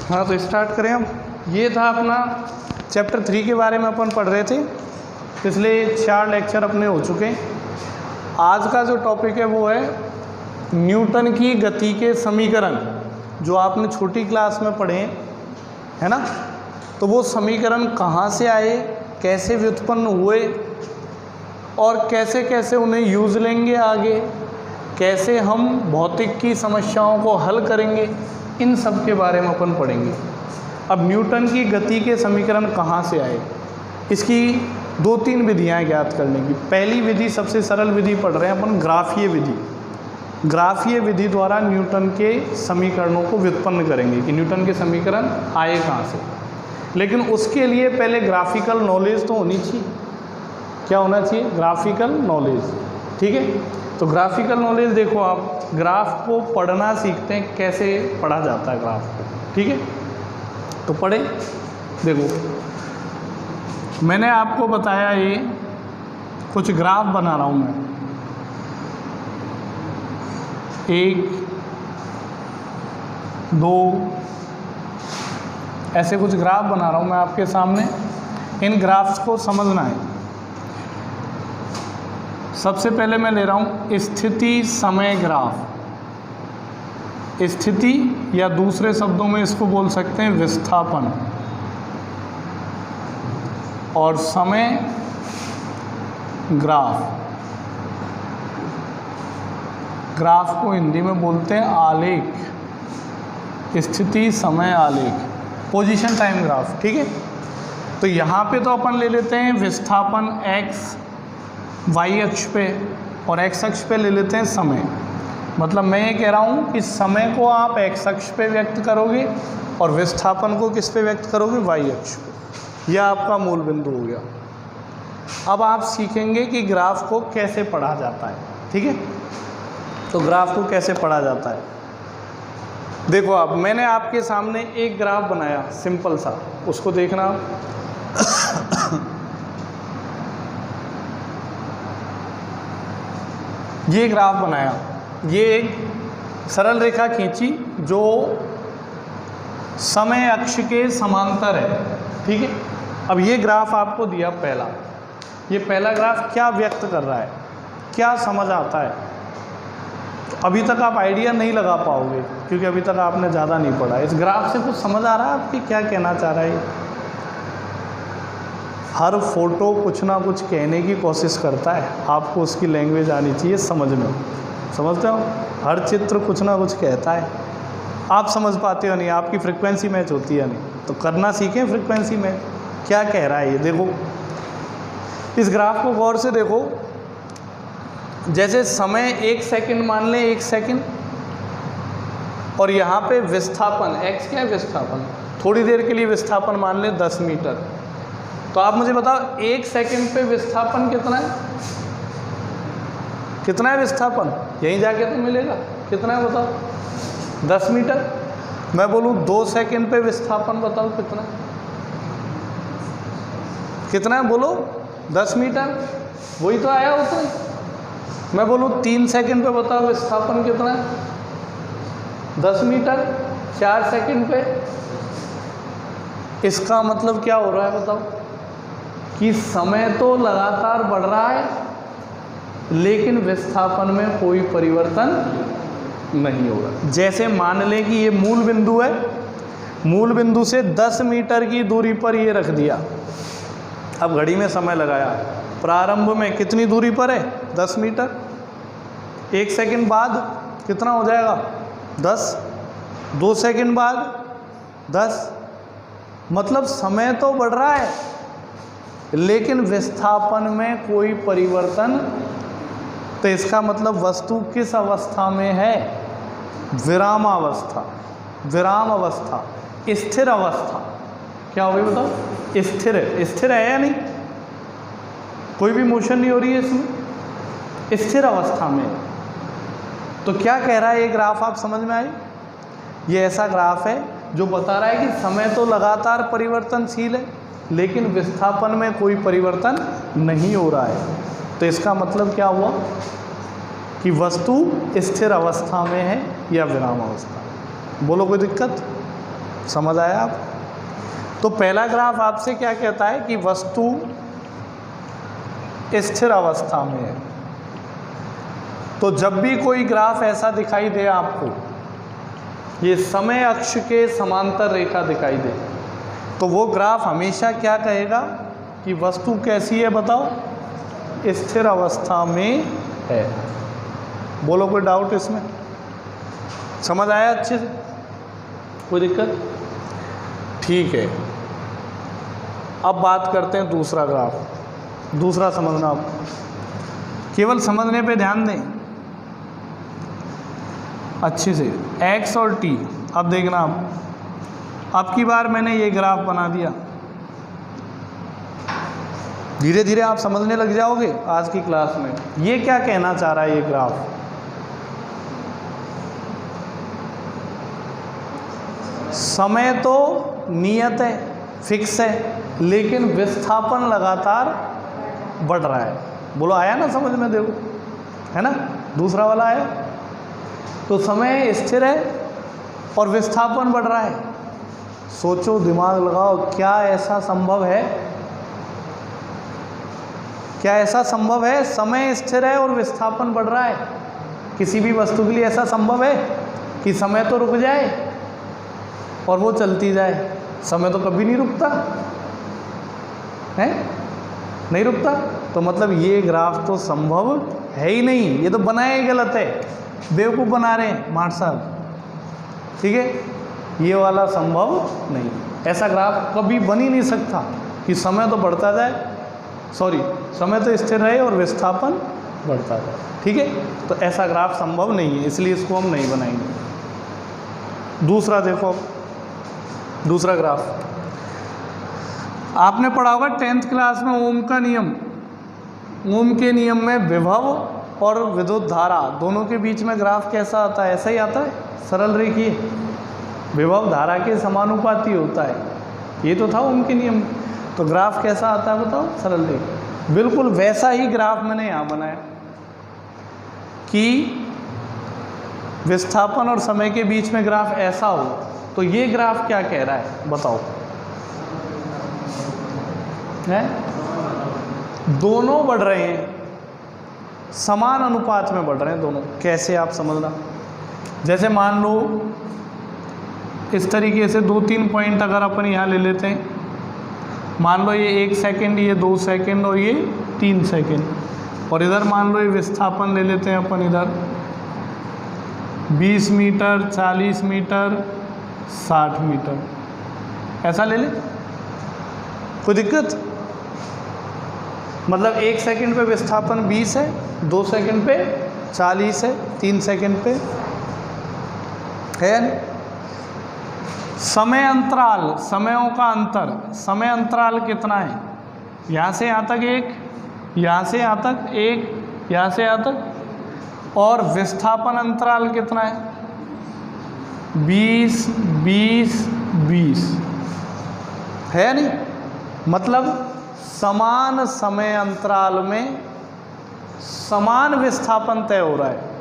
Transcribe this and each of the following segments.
हाँ तो स्टार्ट करें हम। ये था अपना चैप्टर 3 के बारे में अपन पढ़ रहे थे। पिछले 4 लेक्चर अपने हो चुके हैं। आज का जो टॉपिक है वो है न्यूटन की गति के समीकरण, जो आपने छोटी क्लास में पढ़े हैं, है ना। तो वो समीकरण कहाँ से आए, कैसे व्युत्पन्न हुए और कैसे कैसे उन्हें यूज़ लेंगे आगे, कैसे हम भौतिक की समस्याओं को हल करेंगे, इन सब के बारे में अपन पढ़ेंगे। अब न्यूटन की गति के समीकरण कहाँ से आए, इसकी 2-3 विधियाँ ज्ञात करने की। पहली विधि, सबसे सरल विधि पढ़ रहे हैं अपन, ग्राफीय विधि। ग्राफीय विधि द्वारा न्यूटन के समीकरणों को व्युत्पन्न करेंगे कि न्यूटन के समीकरण आए कहाँ से। लेकिन उसके लिए पहले ग्राफिकल नॉलेज तो होनी चाहिए। क्या होना चाहिए? Graphical knowledge. ठीक है। तो ग्राफिकल नॉलेज देखो, आप ग्राफ को पढ़ना सीखते हैं, कैसे पढ़ा जाता है ग्राफ को। ठीक है, तो पढ़े। देखो, मैंने आपको बताया ये कुछ ग्राफ बना रहा हूँ मैं, 1, 2 ऐसे कुछ ग्राफ बना रहा हूँ मैं आपके सामने। इन ग्राफ्स को समझना है। सबसे पहले मैं ले रहा हूँ स्थिति समय ग्राफ। स्थिति या दूसरे शब्दों में इसको बोल सकते हैं विस्थापन, और समय ग्राफ। ग्राफ को हिंदी में बोलते हैं आलेख। स्थिति समय आलेख, पोजीशन टाइम ग्राफ। ठीक है। तो यहाँ पे तो अपन ले लेते हैं विस्थापन x y अक्ष पे, और x अक्ष पे ले लेते हैं समय। मतलब मैं ये कह रहा हूँ कि समय को आप x अक्ष पे व्यक्त करोगे और विस्थापन को किस पे व्यक्त करोगे? y अक्ष पे। यह आपका मूल बिंदु हो गया। अब आप सीखेंगे कि ग्राफ को कैसे पढ़ा जाता है। ठीक है। तो ग्राफ को कैसे पढ़ा जाता है, देखो। अब मैंने आपके सामने एक ग्राफ बनाया सिंपल सा, उसको देखना। ये ग्राफ बनाया, ये एक सरल रेखा खींची जो समय अक्ष के समांतर है। ठीक है। अब ये ग्राफ आपको दिया पहला। ये पहला ग्राफ क्या व्यक्त कर रहा है, क्या समझ आता है? तो अभी तक आप आइडिया नहीं लगा पाओगे, क्योंकि अभी तक आपने ज़्यादा नहीं पढ़ा। इस ग्राफ से कुछ समझ आ रहा है आपकी, क्या कहना चाह रहा है? हर फोटो कुछ ना कुछ कहने की कोशिश करता है, आपको उसकी लैंग्वेज आनी चाहिए समझ में। समझते हो? हर चित्र कुछ ना कुछ कहता है, आप समझ पाते हो नहीं, आपकी फ्रीक्वेंसी मैच होती है नहीं। तो करना सीखें फ्रीक्वेंसी मैच, क्या कह रहा है ये। देखो, इस ग्राफ को गौर से देखो। जैसे समय 1 सेकंड मान लें, 1 सेकंड, और यहाँ पे विस्थापन x क्या है? विस्थापन। थोड़ी देर के लिए विस्थापन मान लें 10 मीटर। तो आप मुझे बताओ 1 सेकंड पे विस्थापन कितना है? कितना है विस्थापन? यहीं जाके तो मिलेगा। कितना है बताओ? 10 मीटर। मैं बोलूँ 2 सेकंड पे विस्थापन, बताओ कितना है? कितना है बोलो? 10 मीटर। वही तो आया होता है। मैं बोलूँ 3 सेकंड पे बताओ विस्थापन कितना है? 10 मीटर। 4 सेकंड पे। इसका मतलब क्या हो रहा है बताओ? कि समय तो लगातार बढ़ रहा है, लेकिन विस्थापन में कोई परिवर्तन नहीं हो रहा। जैसे मान लें कि ये मूल बिंदु है, मूल बिंदु से 10 मीटर की दूरी पर ये रख दिया। अब घड़ी में समय लगाया, प्रारंभ में कितनी दूरी पर है? 10 मीटर। 1 सेकंड बाद कितना हो जाएगा? 10। 2 सेकंड बाद 10। मतलब समय तो बढ़ रहा है, लेकिन विस्थापन में कोई परिवर्तन। तो इसका मतलब वस्तु किस अवस्था में है? विरामावस्था। विराम अवस्था, स्थिर अवस्था। क्या हो गई बताओ? स्थिर है। स्थिर है या नहीं? कोई भी मोशन नहीं हो रही है इसमें, स्थिर अवस्था में। तो क्या कह रहा है ये ग्राफ, आप समझ में आई? ये ऐसा ग्राफ है जो बता रहा है कि समय तो लगातार परिवर्तनशील है, लेकिन विस्थापन में कोई परिवर्तन नहीं हो रहा है। तो इसका मतलब क्या हुआ कि वस्तु स्थिर अवस्था में है या विराम अवस्था। बोलो कोई दिक्कत? समझ आया आप? तो पहला ग्राफ आपसे क्या कहता है कि वस्तु स्थिर अवस्था में है। तो जब भी कोई ग्राफ ऐसा दिखाई दे आपको, ये समय अक्ष के समांतर रेखा दिखाई दे, तो वो ग्राफ हमेशा क्या कहेगा कि वस्तु कैसी है बताओ? स्थिर अवस्था में है। बोलो कोई डाउट इसमें? समझ आया अच्छे से? कोई दिक्कत? ठीक है, अब बात करते हैं दूसरा ग्राफ। दूसरा समझना आप, केवल समझने पे ध्यान दें अच्छे से। x और t, अब देखना अब की बार मैंने ये ग्राफ बना दिया, धीरे धीरे आप समझने लग जाओगे आज की क्लास में। ये क्या कहना चाह रहा है ये ग्राफ? समय तो नियत है, फिक्स है, लेकिन विस्थापन लगातार बढ़ रहा है। बोलो आया ना समझ में? देखो, है ना, दूसरा वाला आया। तो समय स्थिर है और विस्थापन बढ़ रहा है। सोचो, दिमाग लगाओ, क्या ऐसा संभव है? क्या ऐसा संभव है? समय स्थिर है और विस्थापन बढ़ रहा है। किसी भी वस्तु के लिए ऐसा संभव है कि समय तो रुक जाए और वो चलती जाए? समय तो कभी नहीं रुकता है, नहीं रुकता। तो मतलब ये ग्राफ तो संभव है ही नहीं, ये तो बनाया ही गलत है, बेवकूफ़ बना रहे हैं मार्ट साहब। ठीक है, ये वाला संभव नहीं, ऐसा ग्राफ कभी बन ही नहीं सकता कि समय तो बढ़ता जाए, सॉरी समय तो स्थिर रहे और विस्थापन बढ़ता जाए। ठीक है, तो ऐसा ग्राफ संभव नहीं है, इसलिए इसको हम नहीं बनाएंगे। दूसरा देखो, दूसरा ग्राफ आपने पढ़ा होगा 10th क्लास में, ओम का नियम। ओम के नियम में विभव और विद्युत धारा दोनों के बीच में ग्राफ कैसा आता है? ऐसा ही आता है, सरल रेखीय, विभव धारा के समानुपाती होता है। ये तो था ओम के नियम। तो ग्राफ कैसा आता है बताओ? सरल रेखीय। बिल्कुल वैसा ही ग्राफ मैंने यहाँ बनाया कि विस्थापन और समय के बीच में ग्राफ ऐसा हो। तो ये ग्राफ क्या कह रहा है बताओ? है दोनों बढ़ रहे हैं, समान अनुपात में बढ़ रहे हैं दोनों। कैसे आप समझना, जैसे मान लो इस तरीके से 2-3 पॉइंट अगर अपन यहाँ ले लेते हैं, मान लो ये 1 सेकंड, ये 2 सेकंड और ये 3 सेकंड, और इधर मान लो ये विस्थापन ले लेते हैं अपन, इधर 20 मीटर, 40 मीटर, 60 मीटर, ऐसा ले ले, कोई दिक्कत? मतलब 1 सेकंड पे विस्थापन 20 है, 2 सेकंड पे 40 है, 3 सेकंड पे है। समय अंतराल, समयों का अंतर, समय अंतराल कितना है? यहाँ से यहाँ तक 1, यहाँ से यहाँ तक 1, यहाँ से यहाँ तक। और विस्थापन अंतराल कितना है? 20, 20, 20 है नहीं? मतलब समान समय अंतराल में समान विस्थापन तय हो रहा है।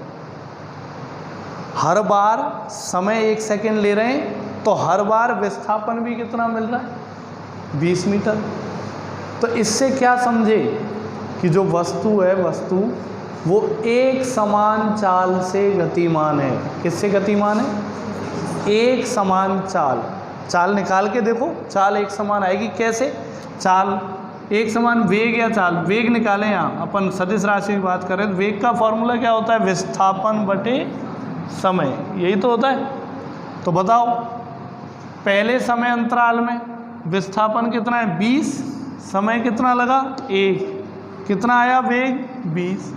हर बार समय 1 सेकंड ले रहे हैं तो हर बार विस्थापन भी कितना मिल रहा है? 20 मीटर। तो इससे क्या समझे कि जो वस्तु है, वस्तु वो एक समान चाल से गतिमान है। किससे गतिमान है? एक समान चाल। चाल निकाल के देखो, चाल एक समान आएगी कैसे? चाल एक समान, वेग या चाल, वेग निकालें। यहाँ अपन सदिश राशि की बात करें तो वेग का फॉर्मूला क्या होता है? विस्थापन बटे समय, यही तो होता है। तो बताओ पहले समय अंतराल में विस्थापन कितना है? 20, समय कितना लगा? 1, कितना आया वेग? 20।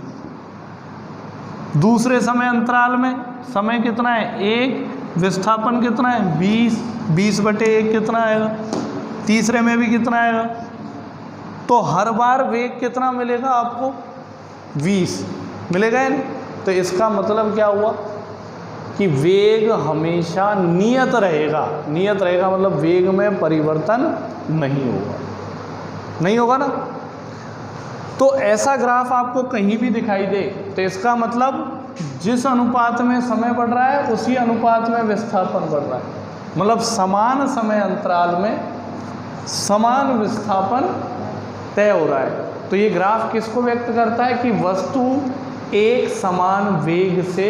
दूसरे समय अंतराल में समय कितना है? 1, विस्थापन कितना है? 20, 20 बटे 1 कितना आएगा? तीसरे में भी कितना आएगा? तो हर बार वेग कितना मिलेगा आपको? 20 मिलेगा या नहीं? तो इसका मतलब क्या हुआ कि वेग हमेशा नियत रहेगा। नियत रहेगा मतलब वेग में परिवर्तन नहीं होगा, नहीं होगा ना। तो ऐसा ग्राफ आपको कहीं भी दिखाई दे तो इसका मतलब जिस अनुपात में समय बढ़ रहा है उसी अनुपात में विस्थापन बढ़ रहा है। मतलब समान समय अंतराल में समान विस्थापन तय हो रहा है। तो ये ग्राफ किसको व्यक्त करता है कि वस्तु एक समान वेग से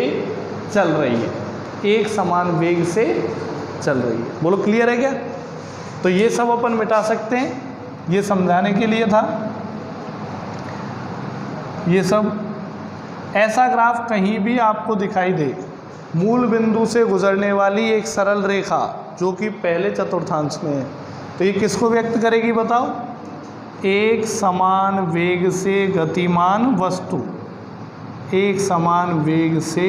चल रही है, एक समान वेग से चल रही है। बोलो क्लियर है क्या? तो ये सब अपन मिटा सकते हैं, ये समझाने के लिए था। ये सब ऐसा ग्राफ कहीं भी आपको दिखाई दे, मूल बिंदु से गुजरने वाली एक सरल रेखा जो कि पहले चतुर्थांश में है, तो ये किसको व्यक्त करेगी बताओ? एक समान वेग से गतिमान वस्तु, एक समान वेग से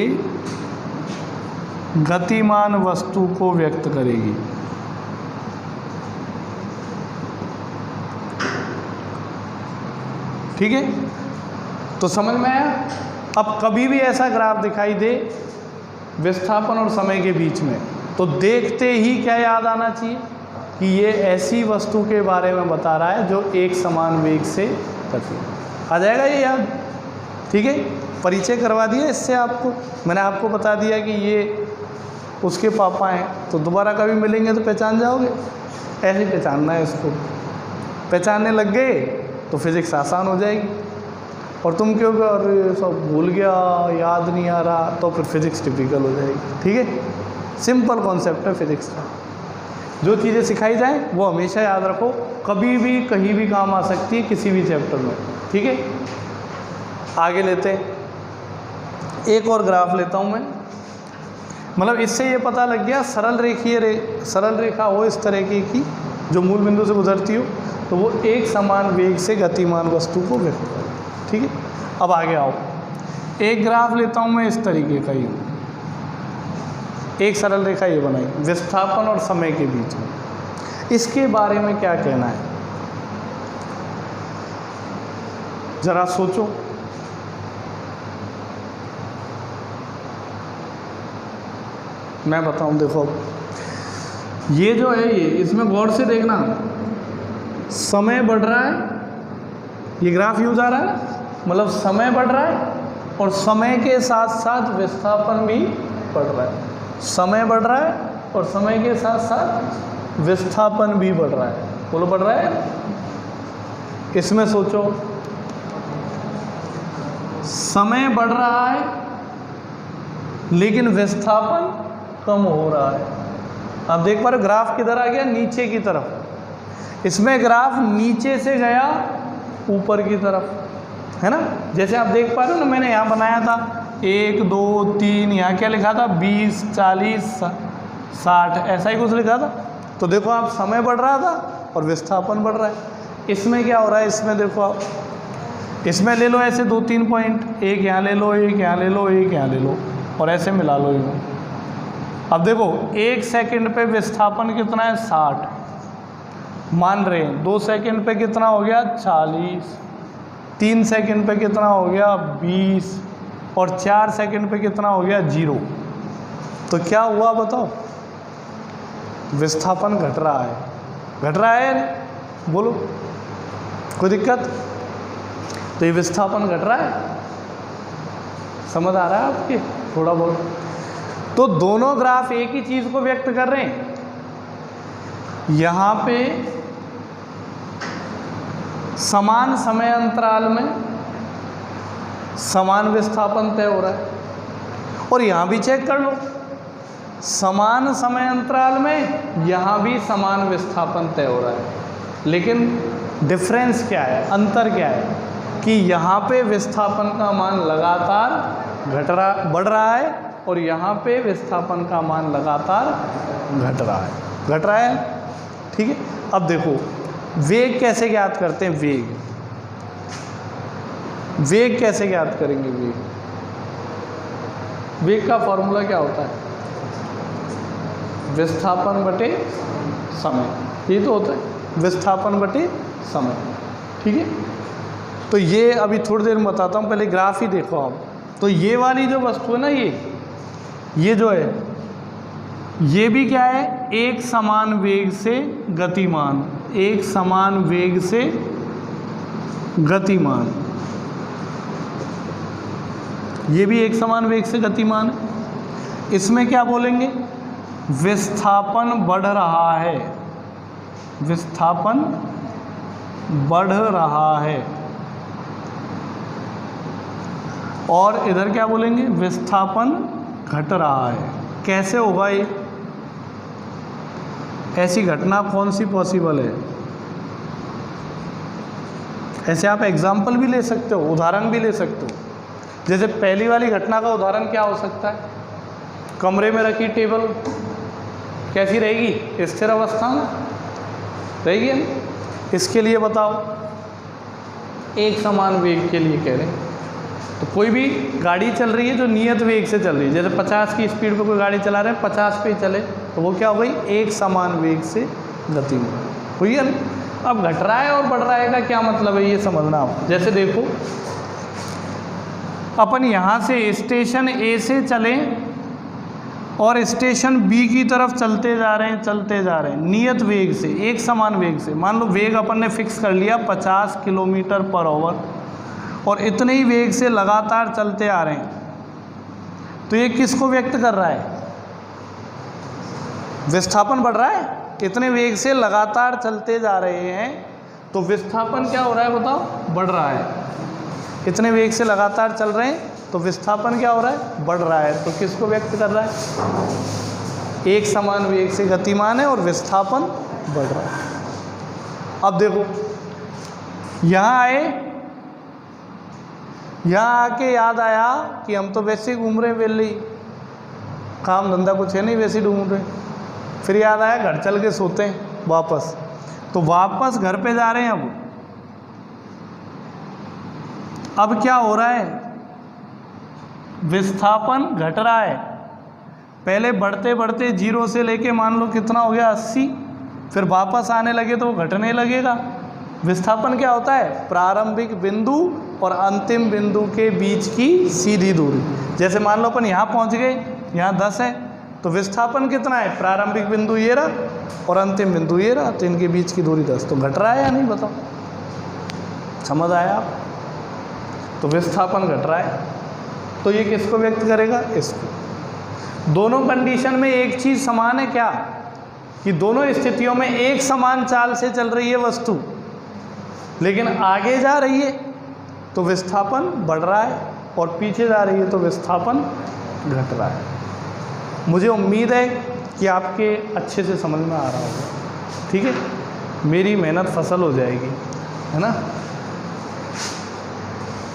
गतिमान वस्तु को व्यक्त करेगी। ठीक है, तो समझ में आया? अब कभी भी ऐसा ग्राफ दिखाई दे विस्थापन और समय के बीच में, तो देखते ही क्या याद आना चाहिए कि ये ऐसी वस्तु के बारे में बता रहा है जो एक समान वेग से चलती है। आ जाएगा ये याद? ठीक है, परिचय करवा दिया इससे आपको, मैंने आपको बता दिया कि ये उसके पापा हैं, तो दोबारा कभी मिलेंगे तो पहचान जाओगे। ऐसे ही पहचानना है इसको, पहचानने लग गए तो फिज़िक्स आसान हो जाएगी। और तुम क्यों अरे सब भूल गया, याद नहीं आ रहा, तो फिर फिज़िक्स टिपिकल हो जाएगी। ठीक है, सिंपल कॉन्सेप्ट है फिज़िक्स का। जो चीज़ें सिखाई जाएं वो हमेशा याद रखो, कभी भी कहीं भी काम आ सकती है किसी भी चैप्टर में। ठीक है, आगे लेते हैं, एक और ग्राफ लेता हूँ मैं। मतलब इससे ये पता लग गया सरल रेखा हो इस तरह की जो मूल बिंदु से गुजरती हो, तो वो एक समान वेग से गतिमान वस्तु को व्यक्त करे। ठीक है, अब आगे आओ, एक ग्राफ लेता हूँ मैं इस तरीके का ही, एक सरल रेखा ये बनाई विस्थापन और समय के बीच में। इसके बारे में क्या कहना है जरा सोचो। मैं बताऊं, देखो ये जो है ये, इसमें गौर से देखना, समय बढ़ रहा है, ये ग्राफ यूज आ रहा है ना, मतलब समय बढ़ रहा है और समय के साथ साथ विस्थापन भी बढ़ रहा है। समय बढ़ रहा है और समय के साथ साथ विस्थापन भी बढ़ रहा है। बोलो बढ़ रहा है? इसमें सोचो, समय बढ़ रहा है लेकिन विस्थापन कम हो रहा है। आप देख पा रहे हो ग्राफ किधर आ गया? नीचे की तरफ। इसमें ग्राफ नीचे से गया ऊपर की तरफ, है ना? जैसे आप देख पा रहे हो ना, मैंने यहाँ बनाया था 1 2 3, यहाँ क्या लिखा था 20 40 60, ऐसा ही कुछ लिखा था। तो देखो आप, समय बढ़ रहा था और विस्थापन बढ़ रहा है। इसमें क्या हो रहा है? इसमें देखो आप, इसमें ले लो ऐसे 2-3 पॉइंट, एक यहाँ ले लो, एक यहाँ ले लो, एक यहाँ ले लो, और ऐसे मिला लो यूँ। अब देखो 1 सेकंड पे विस्थापन कितना है? 60 मान रहे हैं। 2 सेकंड पे कितना हो गया? 40। 3 सेकंड पे कितना हो गया? 20। और 4 सेकंड पे कितना हो गया? 0। तो क्या हुआ बताओ? विस्थापन घट रहा है। घट रहा है? बोलो, कोई दिक्कत? तो ये विस्थापन घट रहा है, समझ आ रहा है आपके थोड़ा बहुत? तो दोनों ग्राफ एक ही चीज को व्यक्त कर रहे हैं। यहां पे समान समय अंतराल में समान विस्थापन तय हो रहा है, और यहां भी चेक कर लो, समान समय अंतराल में यहां भी समान विस्थापन तय हो रहा है। लेकिन डिफरेंस क्या है, अंतर क्या है कि यहाँ पे विस्थापन का मान लगातार बढ़ रहा है और यहाँ पे विस्थापन का मान लगातार घट रहा है। ठीक है, अब देखो वेग कैसे ज्ञात करते हैं? वेग कैसे ज्ञात करेंगे? वेग का फॉर्मूला क्या होता है? विस्थापन बटे समय, ये तो होता है, विस्थापन बटे समय। ठीक है, तो ये अभी थोड़ी देर में बताता हूँ, पहले ग्राफ ही देखो आप। तो ये वाली जो वस्तु है ना, ये जो है, ये भी क्या है? एक समान वेग से गतिमान, एक समान वेग से गतिमान, ये भी एक समान वेग से गतिमान है। इसमें क्या बोलेंगे? विस्थापन बढ़ रहा है, विस्थापन बढ़ रहा है। और इधर क्या बोलेंगे, विस्थापन घट रहा है। कैसे होगा ये, ऐसी घटना कौन सी पॉसिबल है? ऐसे आप एग्जाम्पल भी ले सकते हो, उदाहरण भी ले सकते हो। जैसे पहली वाली घटना का उदाहरण क्या हो सकता है, कमरे में रखी टेबल कैसी रहेगी, स्थिर अवस्था में रहेगी ना। इसके लिए बताओ, एक समान वेग के लिए कह रहे हैं, तो कोई भी गाड़ी चल रही है जो नियत वेग से चल रही है, जैसे 50 की स्पीड पे कोई गाड़ी चला रहे हैं, 50 पे चले तो वो क्या हो गई, एक समान वेग से गतिमान हुई है ना। अब घट रहा है और बढ़ रहा है का क्या मतलब है, ये समझना आप। जैसे देखो, अपन यहाँ से स्टेशन ए से चले और स्टेशन बी की तरफ चलते जा रहे हैं, चलते जा रहे हैं नियत वेग से, एक समान वेग से। मान लो वेग अपन ने फिक्स कर लिया 50 किलोमीटर पर आवर और इतने ही वेग से लगातार चलते आ रहे हैं, तो ये किसको व्यक्त कर रहा है, विस्थापन बढ़ रहा है। इतने वेग से लगातार चलते जा रहे हैं तो विस्थापन क्या हो रहा है बताओ, बढ़ रहा है। इतने वेग से लगातार चल रहे हैं तो विस्थापन क्या हो रहा है, बढ़ रहा है। तो किसको व्यक्त कर रहा है, एक समान वेग से गतिमान है और विस्थापन बढ़ रहा है। अब देखो, यहाँ आए, यहाँ आके याद आया कि हम तो वैसे ही घूम रहे हैं, वेली काम धंधा कुछ है नहीं, वैसे ही ढूंढ रहे। फिर याद आया घर चल के सोते हैं वापस, तो वापस घर पे जा रहे हैं। अब क्या हो रहा है, विस्थापन घट रहा है। पहले बढ़ते बढ़ते 0 से लेके मान लो कितना हो गया 80, फिर वापस आने लगे तो वो घटने लगेगा। विस्थापन क्या होता है, प्रारंभिक बिंदु और अंतिम बिंदु के बीच की सीधी दूरी। जैसे मान लो अपन यहाँ पहुँच गए, यहाँ 10 है, तो विस्थापन कितना है, प्रारंभिक बिंदु ये रहा और अंतिम बिंदु ये रहा, तो इनके बीच की दूरी 10। तो घट रहा है या नहीं बताओ, समझ आया आप। तो विस्थापन घट रहा है, तो ये किसको व्यक्त करेगा, इसको। दोनों कंडीशन में एक चीज़ समान है क्या, कि दोनों स्थितियों में एक समान चाल से चल रही है वस्तु, लेकिन आगे जा रही है तो विस्थापन बढ़ रहा है और पीछे जा रही है तो विस्थापन घट रहा है। मुझे उम्मीद है कि आपके अच्छे से समझ में आ रहा होगा, ठीक है। मेरी मेहनत फसल हो जाएगी, है ना,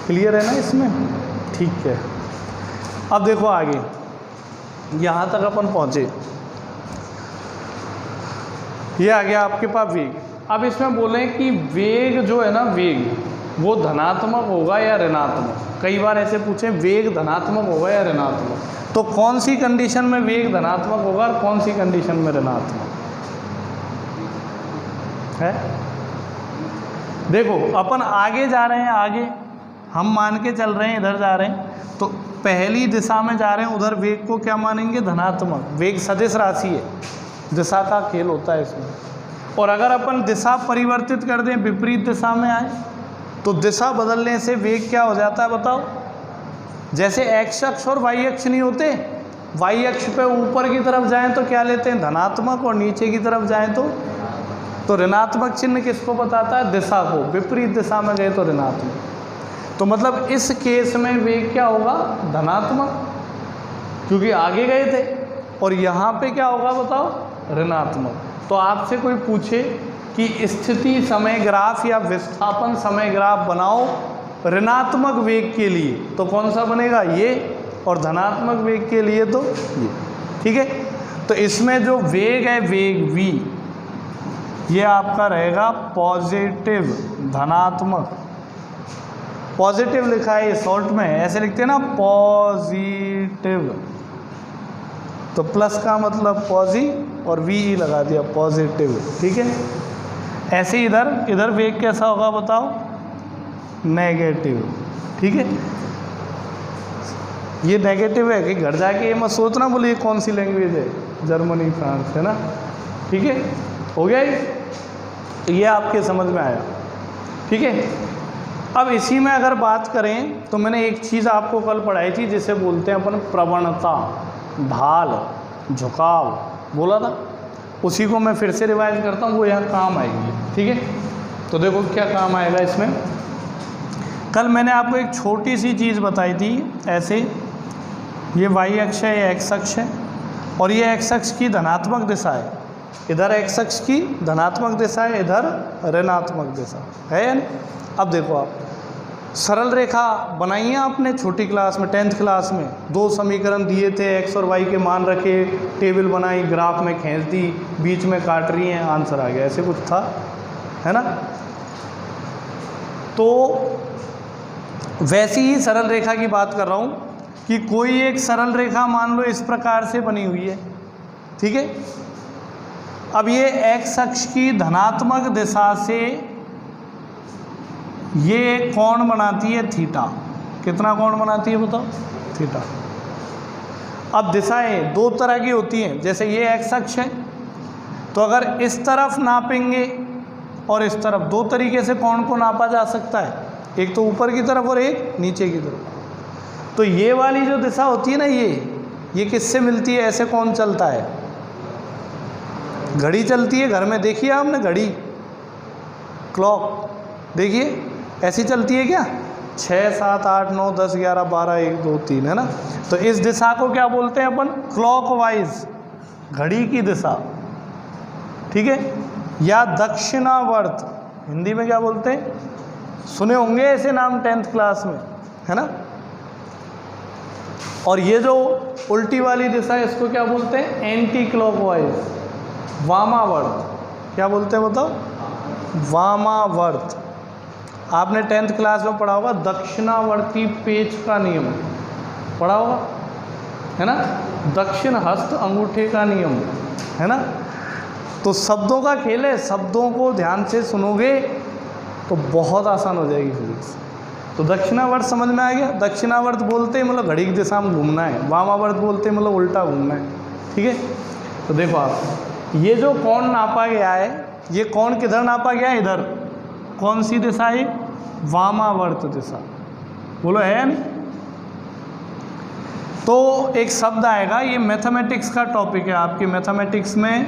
क्लियर है ना इसमें, ठीक है। अब देखो आगे, यहाँ तक अपन पहुँचे, ये आ गया आपके पास वेग। अब इसमें बोलें कि वेग जो है ना, वेग वो धनात्मक होगा या ऋणात्मक। कई बार ऐसे पूछे वेग धनात्मक होगा या ऋणात्मक, तो कौन सी कंडीशन में वेग धनात्मक होगा और कौन सी कंडीशन में ऋणात्मक है। देखो अपन आगे जा रहे हैं, आगे हम मान के चल रहे हैं, इधर जा रहे हैं, तो पहली दिशा में जा रहे हैं, उधर वेग को क्या मानेंगे, धनात्मक। वेग सदिश राशि है, दिशा का खेल होता है इसमें। और अगर अपन दिशा परिवर्तित कर दें, विपरीत दिशा में आए, तो दिशा बदलने से वेग क्या हो जाता है बताओ। जैसे एक्स अक्ष और वाई अक्ष नहीं होते, वाई अक्ष पे ऊपर की तरफ जाएं तो क्या लेते हैं, धनात्मक, और नीचे की तरफ जाएं तो ऋणात्मक चिन्ह किसको बताता है, दिशा को। विपरीत दिशा में गए तो ऋणात्मक। तो मतलब इस केस में वेग क्या होगा, धनात्मक, क्योंकि आगे गए थे। और यहाँ पे क्या होगा बताओ, ऋणात्मक। तो आपसे कोई पूछे कि स्थिति समय ग्राफ या विस्थापन समय ग्राफ बनाओ ऋणात्मक वेग के लिए, तो कौन सा बनेगा, ये, और धनात्मक वेग के लिए तो ये, ठीक है। तो इसमें जो वेग है, वेग v, ये आपका रहेगा पॉजिटिव, धनात्मक। पॉजिटिव लिखा है ये शॉर्ट में, ऐसे लिखते हैं ना पॉजिटिव, तो प्लस का मतलब पॉजी और वी लगा दिया, पॉजिटिव, ठीक है। ऐसे इधर वेग कैसा होगा बताओ, नेगेटिव, ठीक है। ये नेगेटिव है कि घर जाके ये मत सोचना बोले ये कौन सी लैंग्वेज है, जर्मनी फ्रांस, है ना, ठीक है। हो गया ये आपके समझ में आया, ठीक है। अब इसी में अगर बात करें तो मैंने एक चीज़ आपको कल पढ़ाई थी जिसे बोलते हैं अपन प्रवणता, ढाल, झुकाव, बोला था, उसी को मैं फिर से रिवाइज करता हूँ, वो यहाँ काम आएगी। ठीक है, तो देखो क्या काम आएगा इसमें। कल मैंने आपको एक छोटी सी चीज़ बताई थी, ऐसे ये वाई अक्ष है, ये एक्स अक्ष है, और ये एक्स अक्ष की धनात्मक दिशा है, इधर एक्स अक्ष की धनात्मक दिशा है, इधर ऋणात्मक दिशा है या नहीं। अब देखो आप सरल रेखा बनाई है आपने छोटी क्लास में, 10th क्लास में, 2 समीकरण दिए थे, एक्स और वाई के मान रखे, टेबल बनाई, ग्राफ में खींच दी, बीच में काट रही हैं, आंसर आ गया, ऐसे कुछ था, है ना। तो वैसी ही सरल रेखा की बात कर रहा हूँ कि कोई एक सरल रेखा मान लो इस प्रकार से बनी हुई है, ठीक है। अब ये एक्स अक्ष की धनात्मक दिशा से ये कोण बनाती है थीटा। कितना कोण बनाती है बताओ? थीटा। अब दिशाएं 2 तरह की होती हैं, जैसे ये एक्स अक्ष है, तो अगर इस तरफ नापेंगे और इस तरफ, 2 तरीके से कोण को नापा जा सकता है, एक तो ऊपर की तरफ और एक नीचे की तरफ। तो ये वाली जो दिशा होती है ना, ये किससे मिलती है? ऐसे कौन चलता है? घड़ी चलती है घर में, देखिए आपने घड़ी, क्लॉक देखिए ऐसी चलती है क्या? 6, 7, 8, 9, 10, 11, 12, 1, 2, 3, है ना। तो इस दिशा को क्या बोलते हैं अपन? क्लॉकवाइज, घड़ी की दिशा, ठीक है। या दक्षिणावर्त, हिंदी में क्या बोलते हैं? सुने होंगे ऐसे नाम 10th क्लास में, है ना। और ये जो उल्टी वाली दिशा है इसको क्या बोलते हैं? एंटी क्लॉकवाइज, वामावर्त। क्या बोलते हैं बताओ? वामावर्त। आपने 10th क्लास में पढ़ा होगा दक्षिणावर्ती पेच का नियम, पढ़ा होगा, है ना। दक्षिण हस्त अंगूठे का नियम, है ना। तो शब्दों का खेल है, शब्दों को ध्यान से सुनोगे तो बहुत आसान हो जाएगी फिजिक्स। तो दक्षिणावर्त समझ में आ गया? दक्षिणावर्त बोलते हैं मतलब घड़ी की दिशा में घूमना है, वामावर्त बोलते हैं मतलब उल्टा घूमना है, ठीक है। तो देखो आप, ये जो कोण नापा गया है, ये कोण किधर नापा गया है? इधर। कौन सी दिशा है? वामावर्त दिशा। बोलो है या नहीं? तो एक शब्द आएगा, ये मैथमेटिक्स का टॉपिक है, आपके मैथमेटिक्स में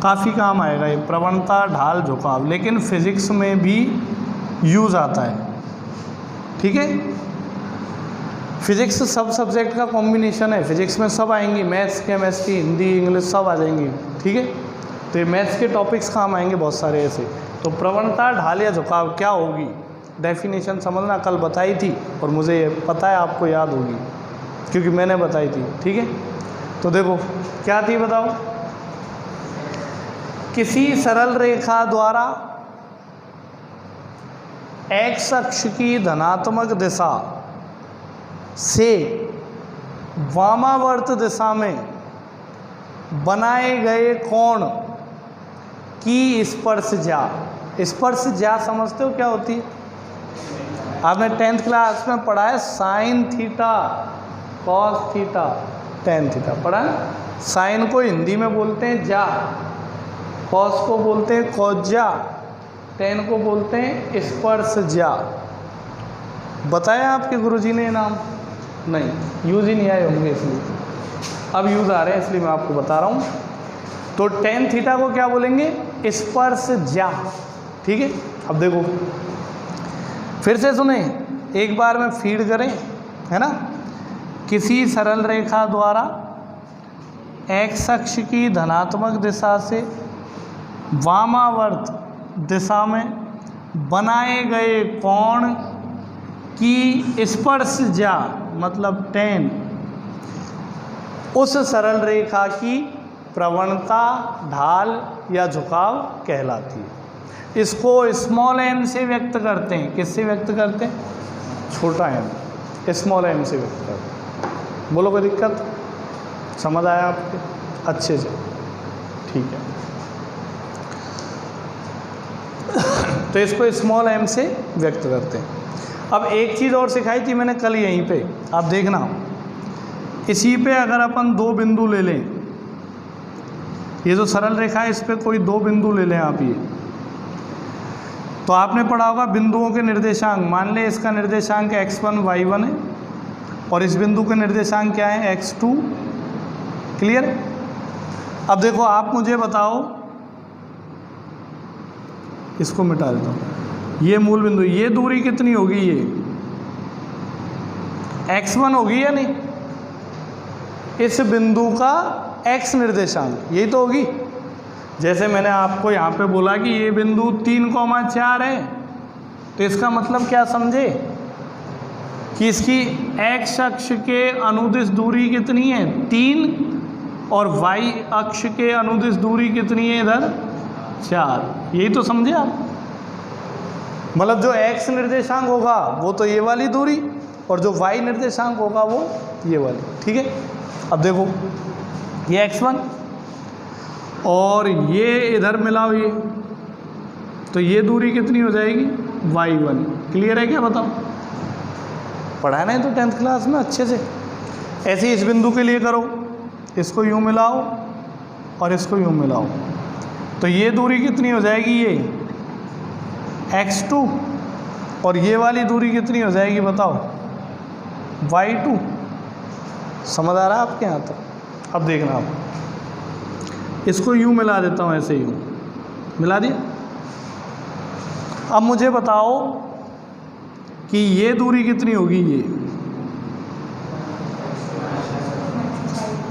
काफ़ी काम आएगा ये, प्रवणता, ढाल, झुकाव, लेकिन फिजिक्स में भी यूज़ आता है, ठीक है। फिजिक्स सब सब्जेक्ट का कॉम्बिनेशन है, फिजिक्स में सब आएंगी, मैथ्स, केमिस्ट्री, हिंदी, इंग्लिश सब आ जाएंगी, ठीक है। तो ये मैथ्स के टॉपिक्स काम आएंगे बहुत सारे ऐसे। तो प्रवणता, ढाल या झुकाव क्या होगी? डेफिनेशन समझना, कल बताई थी और मुझे पता है आपको याद होगी क्योंकि मैंने बताई थी, ठीक है। तो देखो क्या थी बताओ? किसी सरल रेखा द्वारा एक्स अक्ष की धनात्मक दिशा से वामावर्त दिशा में बनाए गए कोण की स्पर्शज्या। स्पर्शज्या समझते हो क्या होती है? आपने 10th क्लास में पढ़ा है, sine theta, cos theta, tan theta पढ़ा है। साइन को हिंदी में बोलते हैं जा, कॉस को बोलते हैं कॉज्या, टेन को बोलते हैं स्पर्शज्या। बताया आपके गुरुजी ने नाम? नहीं, यूज ही नहीं आए होंगे इसलिए, अब यूज़ आ रहे हैं इसलिए मैं आपको बता रहा हूँ। तो टेन थीटा को क्या बोलेंगे? स्पर्शज्या, ठीक है। अब देखो फिर से सुने, एक बार में फीड करें, है ना। किसी सरल रेखा द्वारा एक्स अक्ष की धनात्मक दिशा से वामावर्त दिशा में बनाए गए कोण की स्पर्शज्या मतलब टेन उस सरल रेखा की प्रवणता, ढाल या झुकाव कहलाती है। इसको स्मॉल एम से व्यक्त करते हैं। किससे व्यक्त करते हैं? छोटा एम, स्मॉल एम से व्यक्त करते हैं। बोलो कोई दिक्कत? समझ आया आपके अच्छे से? ठीक है। तो इसको स्मॉल एम से व्यक्त करते हैं। अब एक चीज़ और सिखाई थी मैंने कल यहीं पे, आप देखना। इसी पे अगर अपन 2 बिंदु ले लें, ये जो सरल रेखा है इस पे कोई 2 बिंदु ले लें आप, ये तो आपने पढ़ा होगा बिंदुओं के निर्देशांक। मान लें इसका निर्देशांक x1 y1 है और इस बिंदु के निर्देशांक क्या है? x2। क्लियर? अब देखो आप मुझे बताओ, इसको मिटा देता हूँ, ये मूल बिंदु, ये दूरी कितनी होगी, ये x1 होगी या नहीं, इस बिंदु का x निर्देशांक यही तो होगी। जैसे मैंने आपको यहाँ पे बोला कि ये बिंदु 3,4 है, तो इसका मतलब क्या समझे कि इसकी x अक्ष के अनुदिश दूरी कितनी है 3 और y अक्ष के अनुदिश दूरी कितनी है इधर 4, यही तो समझे आप। मतलब जो x निर्देशांक होगा वो तो ये वाली दूरी और जो y निर्देशांक होगा वो ये वाली, ठीक है। अब देखो ये x1 और ये इधर मिलाओ ये, तो ये दूरी कितनी हो जाएगी y1। क्लियर है क्या, बताओ, पढ़ा नहीं तो 10th क्लास में अच्छे से। ऐसे ही इस बिंदु के लिए करो, इसको यूँ मिलाओ और इसको यूँ मिलाओ, तो ये दूरी कितनी हो जाएगी ये x2 और ये वाली दूरी कितनी हो जाएगी बताओ y2। समझ आ रहा है आपके यहाँ तक। अब देखना आप, इसको यूँ मिला देता हूँ, ऐसे यूँ मिला दिया। अब मुझे बताओ कि ये दूरी कितनी होगी,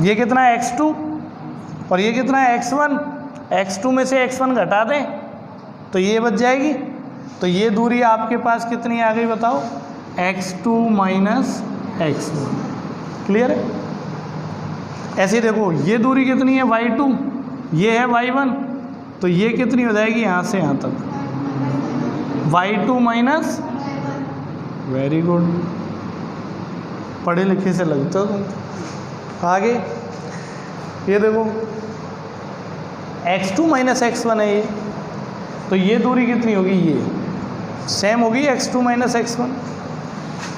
ये कितना है x2 और ये कितना है x1। x2 में से x1 घटा दें तो ये बच जाएगी, तो ये दूरी आपके पास कितनी आ गई बताओ x2 माइनस x1। क्लियर है। ऐसे ही देखो ये दूरी कितनी है y2, ये है y1, तो ये कितनी हो जाएगी यहाँ से यहाँ तक y2 माइनस, वेरी गुड, पढ़े लिखे से लगते हो तुम। आगे ये देखो x2 माइनस x1 है ये, तो ये दूरी कितनी होगी, ये सेम होगी x2 माइनस x1।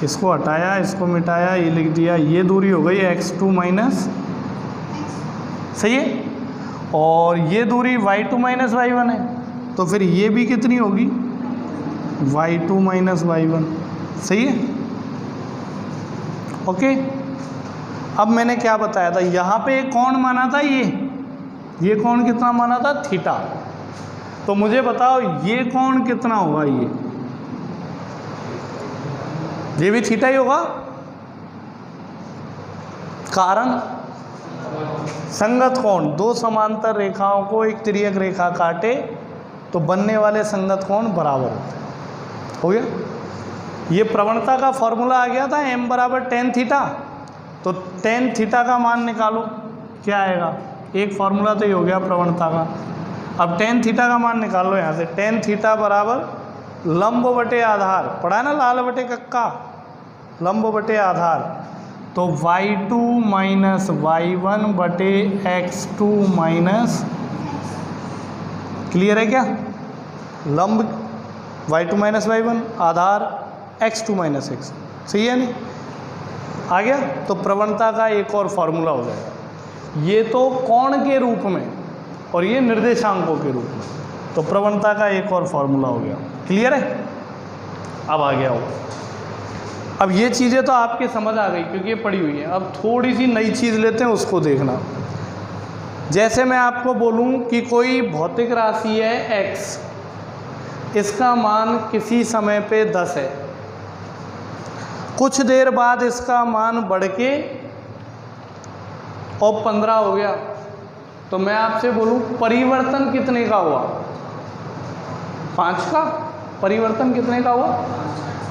इसको हटाया, इसको मिटाया, ये लिख दिया, ये दूरी हो गई x2 माइनस, सही है। और ये दूरी y2 माइनस y1 है, तो फिर ये भी कितनी होगी y2 माइनस y1, सही है। ओके, अब मैंने क्या बताया था, यहाँ पे एक कोण माना था, ये कोण कितना माना था थीटा। तो मुझे बताओ ये कोण कितना होगा, ये भी थीटा ही होगा। कारण संगत कोण, दो समांतर रेखाओं को एक तिर्यक रेखा काटे तो बनने वाले संगत कोण बराबर होते हैं। हो गया। ये प्रवणता का फॉर्मूला आ गया था m बराबर tan थीटा, तो tan थीटा का मान निकालो, क्या आएगा, एक फॉर्मूला तो ये हो गया प्रवणता का। अब tan थीटा का मान निकाल लो यहाँ से, tan थीटा बराबर लंब बटे आधार, पढ़ा है ना लाल बटे कक्का, लंब बटे आधार, तो y2 माइनस y1 बटे x2 माइनस, क्लियर है क्या, लंब y2 माइनस y1, आधार x2 माइनस x, सही है नहीं, आ गया। तो प्रवणता का एक और फॉर्मूला हो जाएगा, ये तो कोण के रूप में और ये निर्देशांकों के रूप में, तो प्रवणता का एक और फॉर्मूला हो गया। क्लियर है, अब आ गया हो। अब ये चीज़ें तो आपके समझ आ गई क्योंकि ये पड़ी हुई है। अब थोड़ी सी नई चीज़ लेते हैं, उसको देखना। जैसे मैं आपको बोलूं कि कोई भौतिक राशि है x, इसका मान किसी समय पे 10 है, कुछ देर बाद इसका मान बढ़ के और 15 हो गया, तो मैं आपसे बोलूं परिवर्तन कितने का हुआ, 5 का। परिवर्तन कितने का हुआ,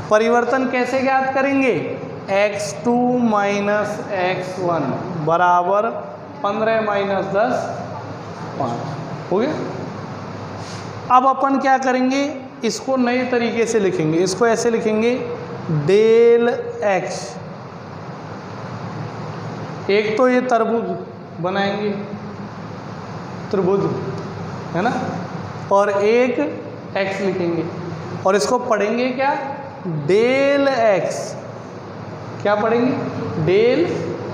परिवर्तन कैसे ज्ञात करेंगे, x2 माइनस x1 बराबर 15 माइनस 10 5 हो गया। अब अपन क्या करेंगे, इसको नए तरीके से लिखेंगे, इसको ऐसे लिखेंगे डेल x। एक तो ये तरबुज बनाएंगे, त्रिभुज है ना, और एक x लिखेंगे और इसको पढ़ेंगे क्या, डेल x। क्या पढ़ेंगे, डेल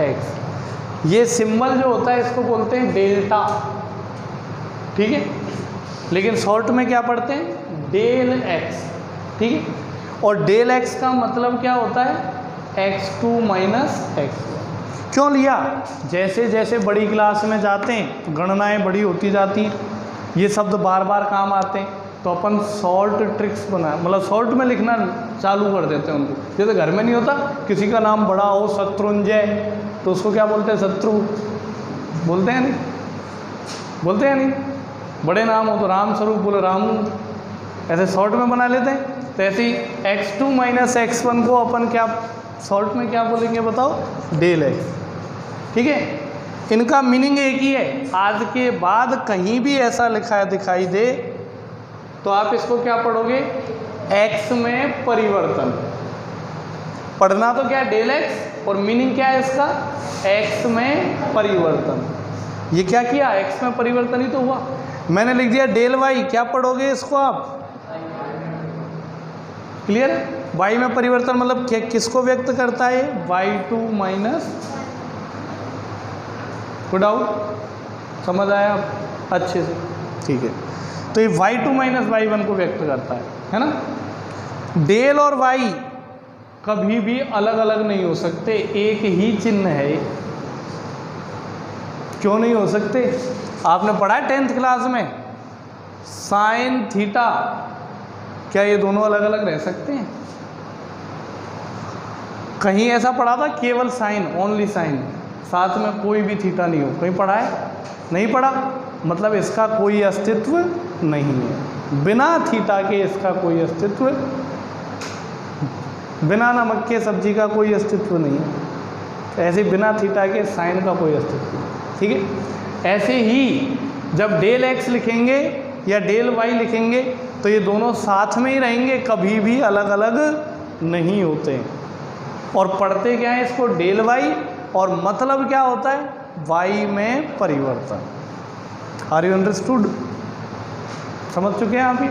x। ये सिंबल जो होता है इसको बोलते हैं डेल्टा, ठीक है, लेकिन शॉर्ट में क्या पढ़ते हैं, डेल x, ठीक है। और डेल x का मतलब क्या होता है, x2 माइनस x1, क्यों लिया? जैसे जैसे बड़ी क्लास में जाते हैं गणनाएं बड़ी होती जाती हैं, ये शब्द बार बार काम आते हैं, तो अपन शॉर्ट ट्रिक्स बना, मतलब शॉर्ट में लिखना चालू कर देते हैं उनको। जैसे घर में नहीं होता, किसी का नाम बड़ा हो, शत्रुंजय, तो उसको क्या बोलते हैं? शत्रु बोलते हैं, नहीं बोलते हैं? नहीं, बड़े नाम हो तो राम स्वरूप बोले रामू, ऐसे शॉर्ट में बना लेते हैं। तो ऐसे ही x2 माइनस x1 को अपन क्या शॉर्ट में क्या बोलेंगे बताओ? Del x. ठीक है, इनका मीनिंग एक ही है। आज के बाद कहीं भी ऐसा लिखा है दिखाई दे तो आप इसको क्या पढ़ोगे? x में परिवर्तन। पढ़ना तो क्या? डेल एक्स, और मीनिंग क्या है इसका? x में परिवर्तन। ये क्या किया? x में परिवर्तन ही तो हुआ। मैंने लिख दिया डेल वाई, क्या पढ़ोगे इसको आप? क्लियर? y में परिवर्तन मतलब किसको व्यक्त करता है? y2 माइनस, कोई डाउट? समझ आया अच्छे से? ठीक है, तो ये y2 माइनस y1 को व्यक्त करता है ना। डेल और y कभी भी अलग अलग नहीं हो सकते, एक ही चिन्ह है। क्यों नहीं हो सकते? आपने पढ़ा है 10th क्लास में साइन थीटा, क्या ये दोनों अलग अलग रह सकते हैं? कहीं ऐसा पढ़ा था केवल साइन, ओनली साइन, साथ में कोई भी थीटा नहीं हो? कहीं पढ़ा है? नहीं पढ़ा। मतलब इसका कोई अस्तित्व नहीं है, बिना थीटा के इसका कोई अस्तित्व, बिना नमक के सब्जी का कोई अस्तित्व नहीं है। ऐसे बिना थीटा के साइन का कोई अस्तित्व नहीं। ठीक है, ऐसे ही जब डेल एक्स लिखेंगे या डेल वाई लिखेंगे तो ये दोनों साथ में ही रहेंगे, कभी भी अलग अलग नहीं होते। और पढ़ते क्या है इसको? डेल वाई, और मतलब क्या होता है? वाई में परिवर्तन। Are you understood? समझ चुके हैं आप ही?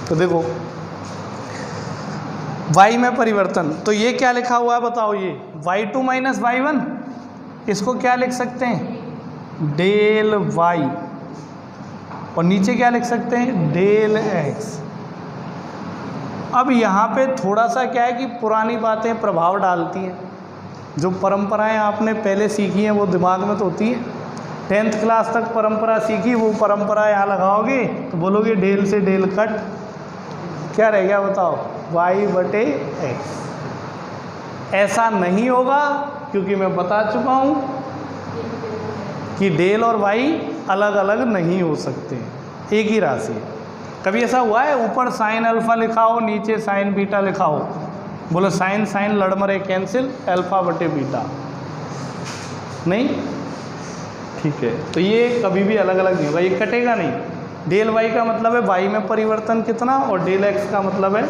तो देखो y में परिवर्तन, तो ये क्या लिखा हुआ है बताओ? ये y2 माइनस y1, इसको क्या लिख सकते हैं? डेल y, और नीचे क्या लिख सकते हैं? Del x। अब यहाँ पे थोड़ा सा क्या है कि पुरानी बातें प्रभाव डालती हैं, जो परंपराएं आपने पहले सीखी हैं वो दिमाग में तो होती हैं। 10th क्लास तक परंपरा सीखी, वो परंपरा यहाँ लगाओगे तो बोलोगे डेल से डेल कट, क्या रह गया बताओ? y बटे x। ऐसा नहीं होगा, क्योंकि मैं बता चुका हूँ कि डेल और y अलग अलग नहीं हो सकते, एक ही राशि है। कभी ऐसा हुआ है ऊपर साइन अल्फा लिखा हो, नीचे साइन बीटा लिखा हो? बोलो साइन साइन लड़ मरे कैंसिल, अल्फा बटे बीटा। नहीं? ठीक है, तो ये कभी भी अलग अलग नहीं होगा, ये कटेगा नहीं। डेल वाई का मतलब है y में परिवर्तन कितना, और डेल एक्स का मतलब है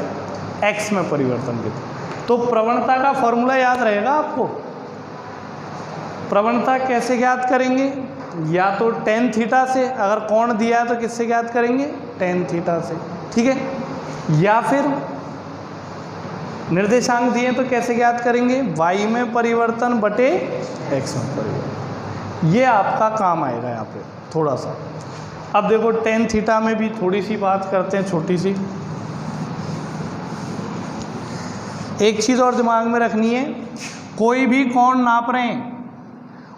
x में परिवर्तन कितना। तो प्रवणता का फॉर्मूला याद रहेगा आपको। प्रवणता कैसे ज्ञात करेंगे? या तो tan थीटा से, अगर कोण दिया है तो किससे ज्ञात करेंगे? tan थीटा से। ठीक है, या फिर निर्देशांक दिए तो कैसे ज्ञात करेंगे? y में परिवर्तन बटे x में परिवर्तन। ये आपका काम आएगा यहाँ पे थोड़ा सा। अब देखो tan थीटा में भी थोड़ी सी बात करते हैं, छोटी सी। एक चीज़ और दिमाग में रखनी है, कोई भी कोण नाप रहे हैं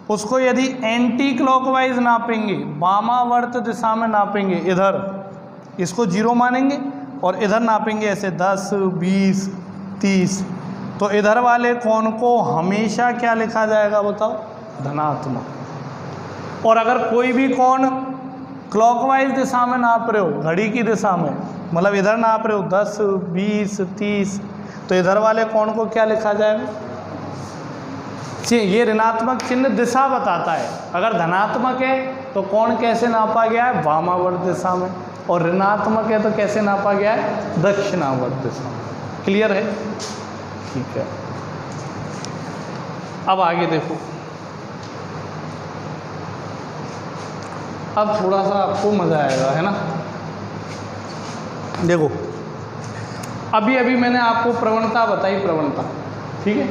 उसको यदि एंटी क्लॉकवाइज नापेंगे, वामावर्त दिशा में नापेंगे, इधर इसको 0 मानेंगे और इधर नापेंगे ऐसे 10, 20, 30, तो इधर वाले कोण को हमेशा क्या लिखा जाएगा बताओ? धनात्मक। और अगर कोई भी कोण क्लॉकवाइज दिशा में नाप रहे हो, घड़ी की दिशा में, मतलब इधर नाप रहे हो 10, 20, 30, तो इधर वाले कोण को क्या लिखा जाएगा? ये ऋणात्मक चिन्ह दिशा बताता है। अगर धनात्मक है तो कोण कैसे नापा गया है? वामावर्त दिशा में, और ऋणात्मक है तो कैसे नापा गया है? दक्षिणावर्त दिशा में। क्लियर है? ठीक है, अब आगे देखो। अब थोड़ा सा आपको मज़ा आएगा, है ना? देखो अभी अभी मैंने आपको प्रवणता बताई, प्रवणता, ठीक है?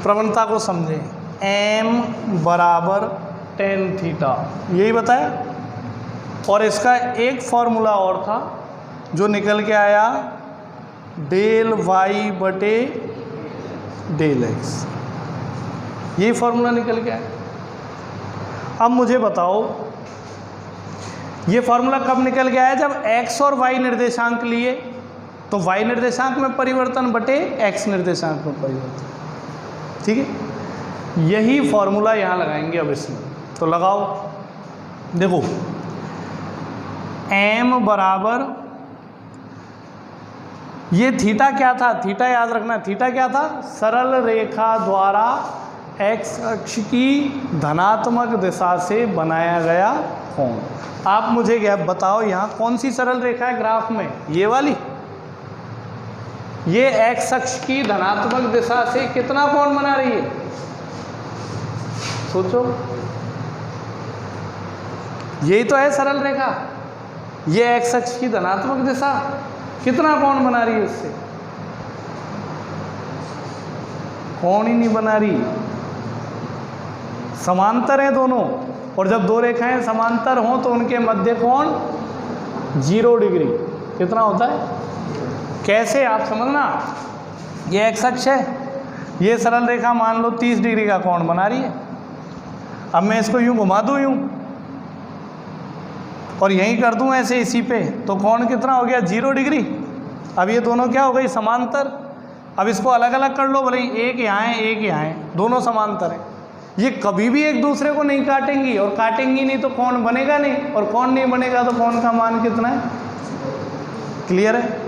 प्रवणता को समझें, m बराबर tan थीटा, यही बताया। और इसका एक फॉर्मूला और था जो निकल के आया, डेल y बटे डेल x। यही फॉर्मूला निकल गया है। अब मुझे बताओ ये फॉर्मूला कब निकल गया है? जब x और y निर्देशांक लिए तो y निर्देशांक में परिवर्तन बटे x निर्देशांक में परिवर्तन, ठीक है। यही फॉर्मूला यहाँ लगाएंगे अब इसमें, तो लगाओ। देखो m बराबर, ये थीटा क्या था? थीटा याद रखना, थीटा क्या था? सरल रेखा द्वारा x अक्ष की धनात्मक दिशा से बनाया गया कोण। आप मुझे क्या बताओ, यहाँ कौन सी सरल रेखा है ग्राफ में? ये वाली। ये x अक्ष की धनात्मक दिशा से कितना कोण बना रही है? सोचो, यही तो है सरल रेखा। ये x अक्ष की धनात्मक दिशा कितना कोण बना रही है? उससे कोण ही नहीं बना रही, समांतर है दोनों। और जब दो रेखाएं समांतर हों तो उनके मध्य कोण 0 डिग्री कितना होता है? कैसे? आप समझना, ये एक्स अक्ष है, ये सरल रेखा मान लो 30 डिग्री का कोण बना रही है। अब मैं इसको यूं घुमा दूं यूं और यहीं कर दूं ऐसे इसी पे, तो कोण कितना हो गया? 0 डिग्री। अब ये दोनों क्या हो गई? समांतर। अब इसको अलग अलग कर लो, भले एक यहाँ है एक यहाँ है, दोनों समांतर हैं। ये कभी भी एक दूसरे को नहीं काटेंगी, और काटेंगी नहीं तो कोण बनेगा नहीं, और कोण नहीं बनेगा तो कोण का मान कितना है? क्लियर है?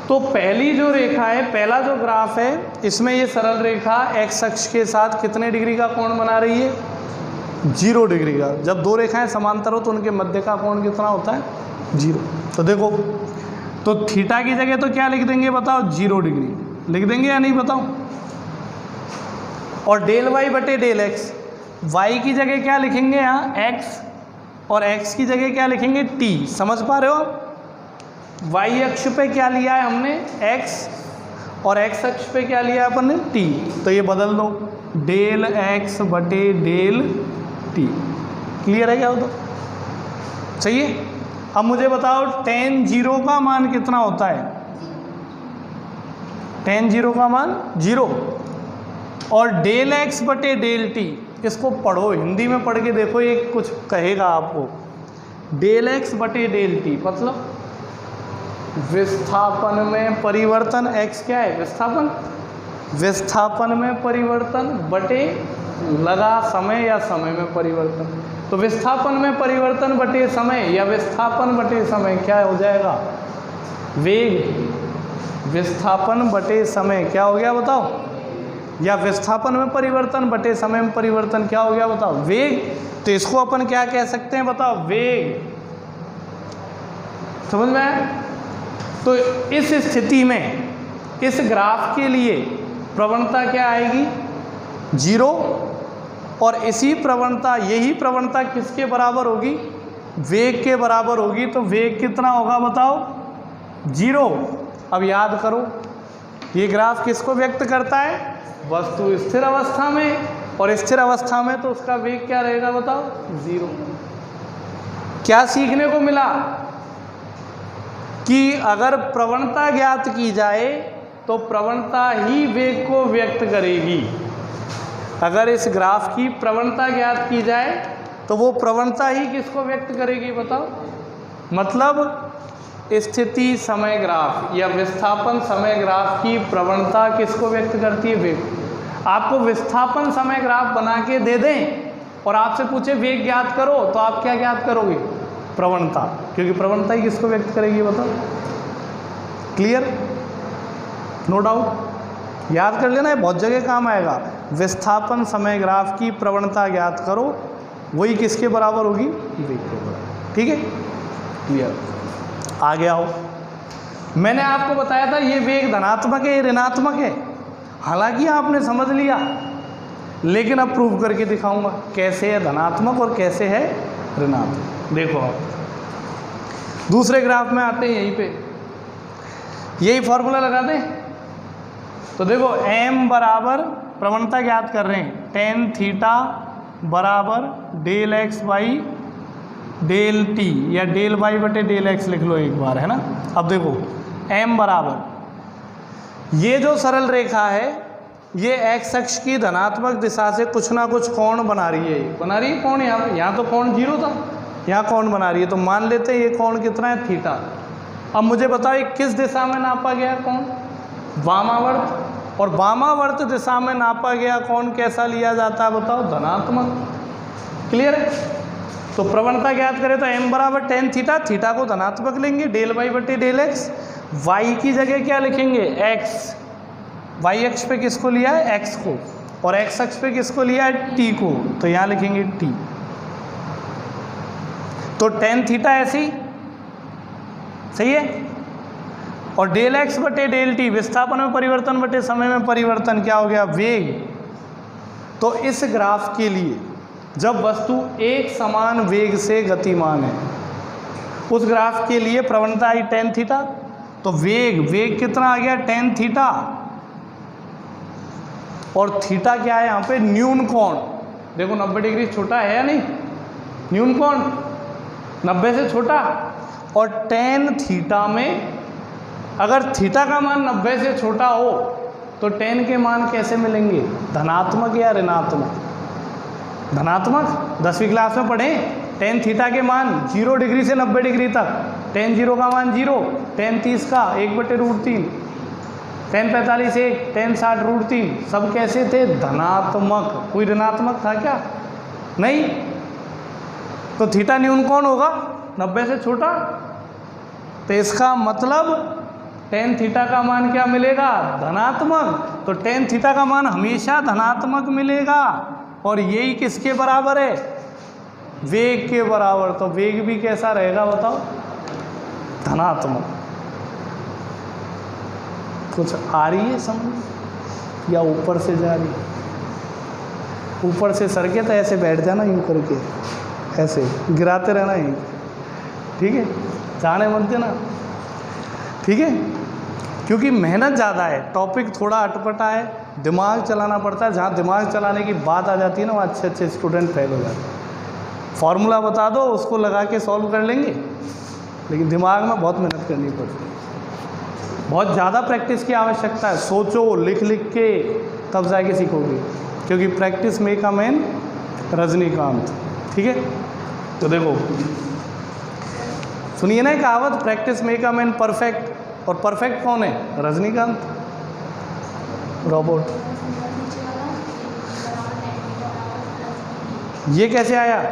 तो पहली जो रेखा है, पहला जो ग्राफ है, इसमें ये सरल रेखा x अक्ष के साथ कितने डिग्री का कोण बना रही है? 0 डिग्री का। जब दो रेखाएं समांतर हो तो उनके मध्य का कोण कितना होता है? 0। तो देखो, तो थीटा की जगह तो क्या लिख देंगे बताओ? 0 डिग्री लिख देंगे या नहीं बताओ? और डेल वाई बटे डेल एक्स, वाई की जगह क्या लिखेंगे यहाँ? x, और x की जगह क्या लिखेंगे? t। समझ पा रहे हो आप? y अक्ष पे क्या लिया है हमने? x, और x अक्ष पे क्या लिया है अपन ने? t। तो ये बदल दो, डेल x बटे डेल t। क्लियर है क्या हो? तो सही है। अब मुझे बताओ tan 0 का मान कितना होता है? tan 0 का मान 0। और डेल x बटे डेल t, इसको पढ़ो, हिंदी में पढ़ के देखो, ये कुछ कहेगा आपको। डेल x बटे डेल t मतलब विस्थापन में परिवर्तन। x क्या है? विस्थापन। विस्थापन में परिवर्तन बटे लगा समय या समय में परिवर्तन। तो विस्थापन में परिवर्तन बटे समय या विस्थापन बटे समय क्या हो जाएगा? वेग। विस्थापन बटे समय क्या हो गया बताओ? या विस्थापन में परिवर्तन बटे समय में परिवर्तन क्या हो गया बताओ? वेग। तो इसको अपन क्या कह सकते हैं बताओ? वेग। समझ में आया? तो इस स्थिति में इस ग्राफ के लिए प्रवणता क्या आएगी? 0। और इसी प्रवणता, यही प्रवणता किसके बराबर होगी? वेग के बराबर होगी। तो वेग कितना होगा बताओ? 0। अब याद करो, ये ग्राफ किसको व्यक्त करता है? वस्तु स्थिर अवस्था में, और स्थिर अवस्था में तो उसका वेग क्या रहेगा बताओ? 0। क्या सीखने को मिला? कि अगर प्रवणता ज्ञात की जाए तो प्रवणता ही वेग को व्यक्त करेगी। अगर इस ग्राफ की प्रवणता ज्ञात की जाए तो वो प्रवणता ही किसको व्यक्त करेगी बताओ? मतलब स्थिति समय ग्राफ या विस्थापन समय ग्राफ की प्रवणता किसको व्यक्त करती है? वेग। आपको विस्थापन समय ग्राफ बना के दे दें और आपसे पूछे वेग ज्ञात करो, तो आप क्या ज्ञात करोगे? प्रवणता, क्योंकि प्रवणता ही किसको व्यक्त करेगी बताओ? क्लियर? No doubt. याद कर लेना, है बहुत जगह काम आएगा। विस्थापन समय ग्राफ की प्रवणता ज्ञात करो, वही किसके बराबर होगी? वेग के बराबर। ठीक है? क्लियर? आगे आओ। मैंने आपको बताया था ये वेग धनात्मक है, ये ऋणात्मक है। हालांकि आपने समझ लिया, लेकिन अब प्रूव करके दिखाऊंगा कैसे है धनात्मक और कैसे है ऋणात्मक। देखो आप दूसरे ग्राफ में आते हैं, यहीं पे यही फॉर्मूला लगा दें। तो देखो m बराबर प्रवणता ज्ञात कर रहे हैं, tan थीटा बराबर del x by del t, या डेल वाई बटे डेल एक्स लिख लो एक बार, है ना। अब देखो m बराबर, ये जो सरल रेखा है ये एक्स अक्ष की धनात्मक दिशा से कुछ ना कुछ कोण बना रही है। बना रही है कोण, यहाँ तो कोण 0 था, यहाँ कोण बना रही है। तो मान लेते हैं ये कोण कितना है, थीटा। अब मुझे बताओ ये किस दिशा में नापा गया कोण, वामावर्त। और वामावर्त दिशा में नापा गया कोण कैसा लिया जाता है बताओ, धनात्मक। क्लियर है? तो प्रवणता ज्ञात करें तो m बराबर tan थीटा, थीटा को धनात्मक लेंगे, डेल वाई बटे डेल एक्स। y की जगह क्या लिखेंगे, x। y अक्ष पे किसको लिया है, x को, और x अक्ष पे किसको लिया है, t को। तो यहाँ लिखेंगे t। तो tan थीटा ऐसी सही है। और डेल एक्स बटे डेल टी, विस्थापन में परिवर्तन बटे समय में परिवर्तन, क्या हो गया, वेग। तो इस ग्राफ के लिए जब वस्तु एक समान वेग से गतिमान है, उस ग्राफ के लिए प्रवणता आई tan थीटा। तो वेग कितना आ गया, tan थीटा। और थीटा क्या है यहाँ पे, न्यून कोण। देखो 90 डिग्री छोटा है या नहीं, न्यून कोण 90 से छोटा। और tan थीटा में अगर थीटा का मान 90 से छोटा हो तो tan के मान कैसे मिलेंगे, धनात्मक या ऋणात्मक। धनात्मक 10वीं क्लास में पढ़े, tan थीटा के मान 0 डिग्री से 90 डिग्री तक, tan 0 का मान 0, tan 30 का 1/√3, tan 45 1, tan 60 √3, सब कैसे थे, धनात्मक। कोई ऋणात्मक था क्या, नहीं। तो थीटा न्यून कौन होगा, 90 से छोटा। तो इसका मतलब tan थीटा का मान क्या मिलेगा, धनात्मक। तो tan थीटा का मान हमेशा धनात्मक मिलेगा। और यही किसके बराबर है, वेग के बराबर। तो वेग भी कैसा रहेगा बताओ, धनात्मक। कुछ आ रही है समझ या ऊपर से जा रही है, ऊपर से सर के तो ऐसे बैठ जाना यूँ करके, ऐसे गिराते रहना ही, ठीक है, जाने मत देना, ठीक है। क्योंकि मेहनत ज़्यादा है, टॉपिक थोड़ा अटपटा है, दिमाग चलाना पड़ता है। जहाँ दिमाग चलाने की बात आ जाती है ना, वहाँ अच्छे अच्छे स्टूडेंट फेल हो जाते हैं। फॉर्मूला बता दो, उसको लगा के सॉल्व कर लेंगे, लेकिन दिमाग में बहुत मेहनत करनी पड़ती है, बहुत ज़्यादा प्रैक्टिस की आवश्यकता है। सोचो, लिख लिख के तब जाके सीखोगे, क्योंकि practice make a man Rajinikanth, ठीक है। तो देखो सुनिए ना कहावत, practice make a man perfect. और परफेक्ट कौन है, रजनीकांत, रोबोट। ये कैसे आया,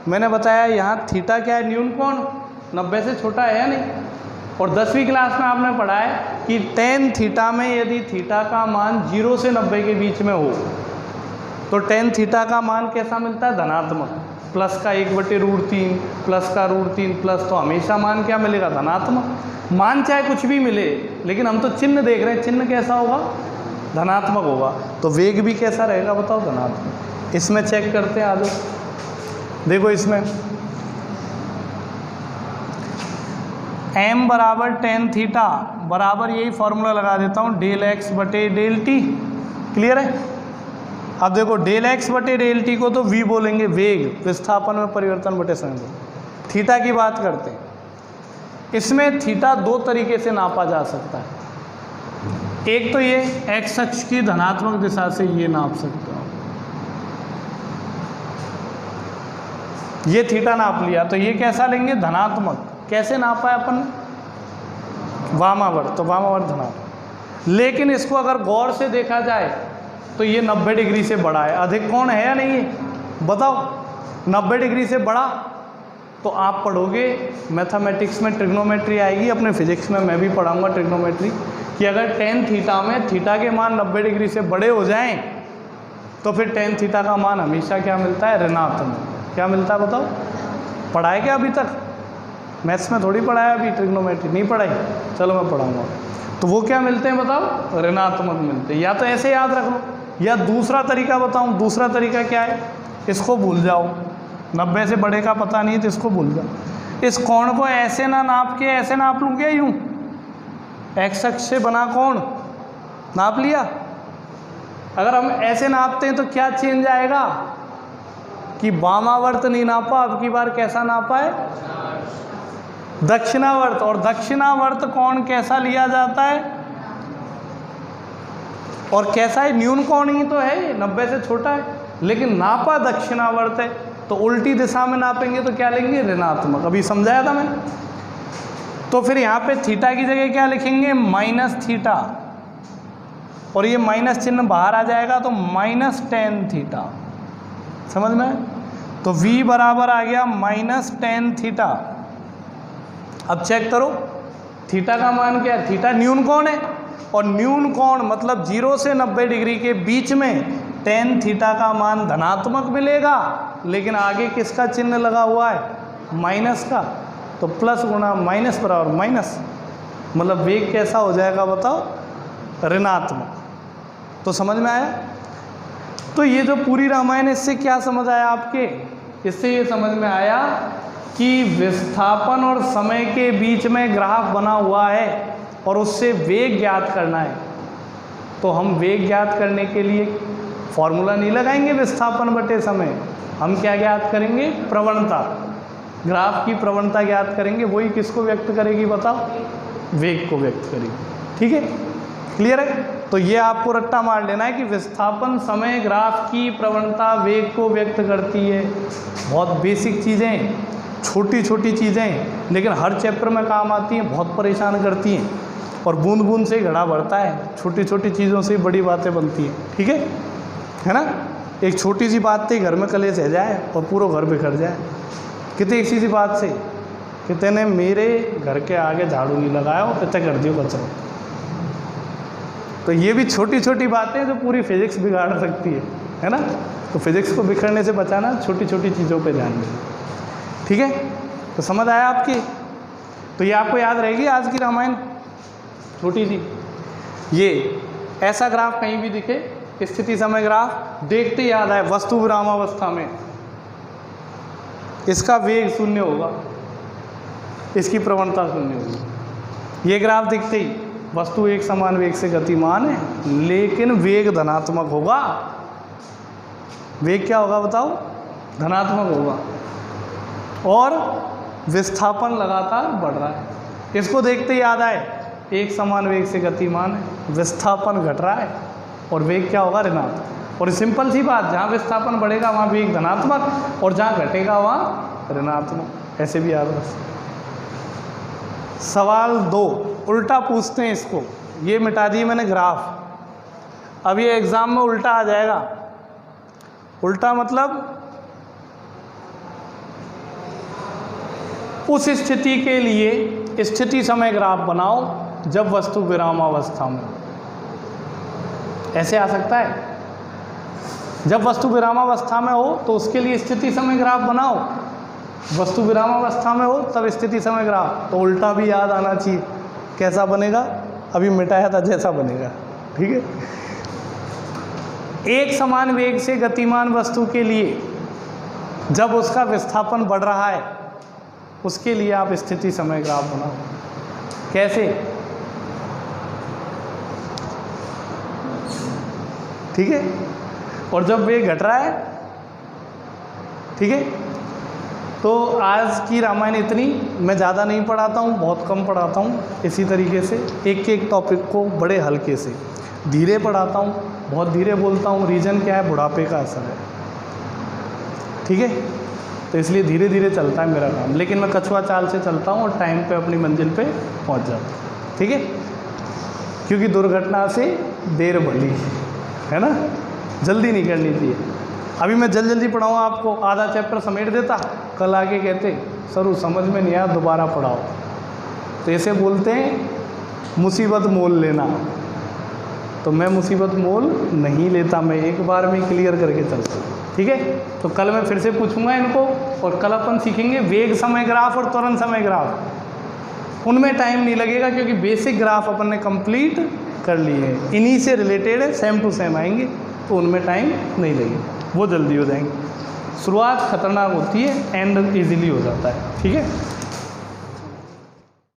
मैंने बताया यहाँ थीटा क्या है, न्यून कोण 90 से छोटा है या नहीं। और 10वीं क्लास में आपने पढ़ा है कि tan थीटा में यदि थीटा का मान 0 से 90 के बीच में हो तो tan थीटा का मान कैसा मिलता है, धनात्मक। प्लस का 1/√3, प्लस का √3 प्लस, तो हमेशा मान क्या मिलेगा, धनात्मक। मान चाहे कुछ भी मिले, लेकिन हम तो चिन्ह देख रहे हैं, चिन्ह कैसा होगा, धनात्मक होगा। तो वेग भी कैसा रहेगा बताओ, धनात्मक। इसमें चेक करते हैं, आ जाओ। देखो इसमें m बराबर tan थीटा बराबर, यही फॉर्मूला लगा देता हूँ, डेल एक्स बटे डेल टी। क्लियर है? अब देखो डेल एक्स बटे डेल टी को तो v बोलेंगे, वेग, विस्थापन में परिवर्तन बटे समय। थीटा की बात करते हैं। इसमें थीटा दो तरीके से नापा जा सकता है। एक तो ये एक्स अक्ष की धनात्मक दिशा से ये नाप सकते हो, ये थीटा नाप लिया, तो ये कैसा लेंगे, धनात्मक। कैसे नापा है अपन, वामावर्त, तो वामावर्त धनात्मक। लेकिन इसको अगर गौर से देखा जाए तो ये 90 डिग्री से बड़ा है। अधिक कोण है या नहीं है, बताओ। 90 डिग्री से बड़ा, तो आप पढ़ोगे मैथमेटिक्स में ट्रिग्नोमेट्री आएगी, अपने फिजिक्स में मैं भी पढ़ाऊंगा ट्रिग्नोमेट्री, कि अगर tan थीटा में थीटा के मान 90 डिग्री से बड़े हो जाएं तो फिर tan थीटा का मान हमेशा क्या मिलता है, ऋणात्मक। क्या मिलता है बताओ, पढ़ा है क्या अभी तक, मैथ्स में थोड़ी पढ़ाया अभी, ट्रिग्नोमेट्री नहीं पढ़ाई, चलो मैं पढ़ाऊँगा। तो वो क्या मिलते हैं बताओ, ऋणात्मक मिलते हैं। या तो ऐसे याद रख लो, या दूसरा तरीका बताऊँ। दूसरा तरीका क्या है, इसको भूल जाओ, 90 से बड़े का पता नहीं है तो इसको भूल जाओ। इस कोण को ऐसे ना नाप के ऐसे नाप लूँ क्या, यूँ एक्स अक्ष से बना कोण नाप लिया। अगर हम ऐसे नापते हैं तो क्या चेंज आएगा कि वामावर्त नहीं नापा, अब की बार कैसा नापा है, दक्षिणावर्त। और दक्षिणावर्त कोण कैसा लिया जाता है, और कैसा है, न्यून कोण ही तो है, 90 से छोटा है, लेकिन नापा दक्षिणावर्त है, तो उल्टी दिशा में नापेंगे तो क्या लेंगे, ऋणात्मक। अभी समझाया था मैंने। तो फिर यहाँ पे थीटा की जगह क्या लिखेंगे, माइनस थीटा, और ये माइनस चिन्ह बाहर आ जाएगा तो माइनस टेन थीटा। समझ में? तो v बराबर आ गया माइनस टेन थीटा। अब चेक करो थीटा का मान क्या है, थीटा न्यून कोण है, और न्यून कोण मतलब 0 से 90 डिग्री के बीच में टेन थीटा का मान धनात्मक मिलेगा, लेकिन आगे किसका चिन्ह लगा हुआ है, माइनस का। तो प्लस गुणा माइनस बराबर माइनस, मतलब वेग कैसा हो जाएगा बताओ, ऋणात्मक। तो समझ में आया? तो ये जो पूरी रामायण, इससे क्या समझ आया आपके, इससे ये समझ में आया कि विस्थापन और समय के बीच में ग्राफ बना हुआ है और उससे वेग ज्ञात करना है। तो हम वेग ज्ञात करने के लिए फॉर्मूला नहीं लगाएंगे विस्थापन बटे समय, हम क्या ज्ञात करेंगे, प्रवणता, ग्राफ की प्रवणता ज्ञात करेंगे। वही किसको व्यक्त करेगी बताओ, वेग को व्यक्त करेगी। ठीक है, क्लियर है? तो ये आपको रट्टा मार लेना है कि विस्थापन समय ग्राफ की प्रवणता वेग को व्यक्त करती है। बहुत बेसिक चीज़ें, छोटी छोटी चीज़ें, लेकिन हर चैप्टर में काम आती हैं, बहुत परेशान करती हैं, और बूंद बूंद से घड़ा बढ़ता है, छोटी छोटी चीज़ों से बड़ी बातें बनती हैं। ठीक है ना? एक छोटी सी बात से घर में कलेश रह जाए और पूरा घर बिखर जाए। कितने एक सी बात से, कितने ने मेरे घर के आगे झाड़ू नहीं लगाया और कितने कर दियो कचरा। तो ये भी छोटी छोटी बातें जो पूरी फिजिक्स बिगाड़ सकती है ना? तो फिजिक्स को बिखरने से बचाना, छोटी छोटी चीज़ों पे ध्यान देना। ठीक है, तो समझ आया आपकी? तो ये आपको याद रहेगी आज की रामायण, छोटी सी। ये ऐसा ग्राफ कहीं भी दिखे, स्थिति समय ग्राफ, देखते याद आए वस्तु विरामावस्था में इसका वेग शून्य होगा, इसकी प्रवणता शून्य होगी। ये ग्राफ दिखते ही वस्तु एक समान वेग से गतिमान है, लेकिन वेग धनात्मक होगा। वेग क्या होगा बताओ, धनात्मक होगा, और विस्थापन लगातार बढ़ रहा है। इसको देखते ही याद आए एक समान वेग से गतिमान है, विस्थापन घट रहा है, और वेग क्या होगा, ऋणात्मक। और सिंपल सी बात, जहाँ विस्थापन बढ़ेगा वहाँ वेग धनात्मक, और जहाँ घटेगा वहाँ ऋणात्मक। ऐसे भी याद रख। सवाल 2 उल्टा पूछते हैं इसको, ये मिटा दिए मैंने ग्राफ। अब ये एग्जाम में उल्टा आ जाएगा। उल्टा मतलब उस स्थिति के लिए स्थिति समय ग्राफ बनाओ जब वस्तु विरामावस्था में। ऐसे आ सकता है, जब वस्तु विरामावस्था में हो तो उसके लिए स्थिति समय ग्राफ बनाओ, वस्तु विरामावस्था में हो तब स्थिति समय ग्राफ। तो उल्टा भी याद आना चाहिए। कैसा बनेगा, अभी मिटाया था जैसा बनेगा। ठीक है, एक समान वेग से गतिमान वस्तु के लिए जब उसका विस्थापन बढ़ रहा है, उसके लिए आप स्थिति समय ग्राफ बनाओ। कैसे? ठीक है, और जब वेग घट रहा है, ठीक है। तो आज की रामायण इतनी, मैं ज़्यादा नहीं पढ़ाता हूँ, बहुत कम पढ़ाता हूँ। इसी तरीके से एक एक टॉपिक को बड़े हल्के से धीरे पढ़ाता हूँ, बहुत धीरे बोलता हूँ। रीज़न क्या है, बुढ़ापे का असर है। ठीक है, तो इसलिए धीरे धीरे चलता है मेरा काम, लेकिन मैं कछुआ चाल से चलता हूँ और टाइम पे अपनी मंजिल पे पहुँच जाता हूँ। ठीक है, क्योंकि दुर्घटना से देर भली है ना, जल्दी नहीं करनी चाहिए। अभी मैं जल्दी पढ़ाऊँ आपको, आधा चैप्टर समेट देता, कल आके कहते सर समझ में नहीं आया, दोबारा पढ़ाओ। तो ऐसे बोलते हैं मुसीबत मोल लेना। तो मैं मुसीबत मोल नहीं लेता, मैं एक बार में क्लियर करके चलता हूँ। ठीक है, तो कल मैं फिर से पूछूंगा इनको, और कल अपन सीखेंगे वेग समय ग्राफ और त्वरण समय ग्राफ। उनमें टाइम नहीं लगेगा क्योंकि बेसिक ग्राफ अपन ने कंप्लीट कर लिए हैं, इन्हीं से रिलेटेड है, सेम टू सेम आएंगे, तो उनमें टाइम नहीं लगेगा, वो जल्दी हो जाएंगे। शुरुआत खतरनाक होती है, एंड इजीली हो जाता है। ठीक है।